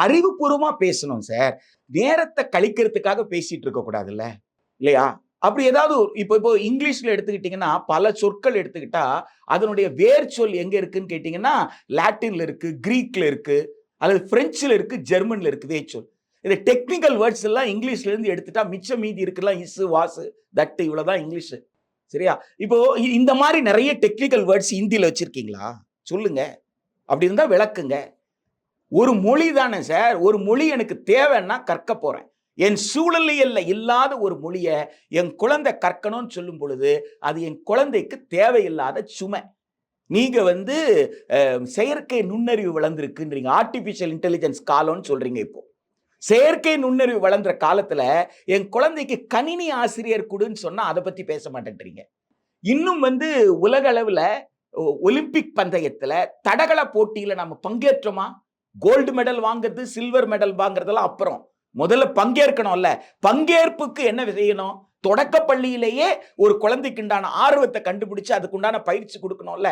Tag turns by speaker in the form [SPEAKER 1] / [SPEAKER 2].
[SPEAKER 1] அறிவுபூர்வமா பேசணும் சார். நேரத்தை கழிக்கிறதுக்காக பேசிட்டு இருக்க கூடாதுல்ல, இல்லையா? அப்படி ஏதாவது இப்போ இங்கிலீஷ்ல எடுத்துக்கிட்டீங்கன்னா பல சொற்கள் எடுத்துக்கிட்டா அதனுடைய வேர் சொல் எங்க இருக்குன்னு கேட்டீங்கன்னா லாட்டின்ல இருக்கு, கிரீக்ல இருக்கு, அல்லது பிரெஞ்சுல இருக்கு, ஜெர்மன்ல இருக்கு வேர் சொல். இந்த டெக்னிக்கல் வேர்ட்ஸ் எல்லாம் இங்கிலீஷ்ல இருந்து எடுத்துட்டா மிச்சம் மீதி இருக்கலாம் இஸ், வாஸ், தட், இவ்வளவுதான் இங்கிலீஷ். சரியா? இப்போ இந்த மாதிரி நிறைய டெக்னிக்கல் வேர்ட்ஸ் ஹிந்தியில வச்சிருக்கீங்களா? சொல்லுங்க. அப்படி இருந்தா விளக்குங்க. ஒரு மொழி தானே சார். ஒரு மொழி எனக்கு தேவைன்னா கற்க போறேன். என் சூழலியல்ல இல்லாத ஒரு மொழியை என் குழந்தை கற்கணும்னு சொல்லும் பொழுது அது என் குழந்தைக்கு தேவையில்லாத சுமை. நீங்க செயற்கை நுண்ணறிவு வளர்ந்துருக்குன்றீங்க, ஆர்டிபிஷியல் இன்டெலிஜென்ஸ் காலம்னு சொல்றீங்க. இப்போ செயற்கை நுண்ணறிவு வளர்ந்த காலத்துல என் குழந்தைக்கு கணினி ஆசிரியர் கொடுன்னு சொன்னா அதை பத்தி பேச மாட்டேன்றீங்க. இன்னும் உலக அளவுல ஒலிம்பிக் பந்தயத்துல தடகள போட்டியில நம்ம பங்கேற்றோமா? கோல்டு மெடல் வாங்குறது, சில்வர் மெடல் வாங்குறதெல்லாம் அப்புறம். முதல்ல பங்கேற்கணும்ல. பங்கேற்புக்கு என்ன செய்யணும்? தொடக்க பள்ளியிலேயே ஒரு குழந்தைக்கு உண்டான ஆர்வத்தை கண்டுபிடிச்சு அதுக்குண்டான பயிற்சி கொடுக்கணும்ல.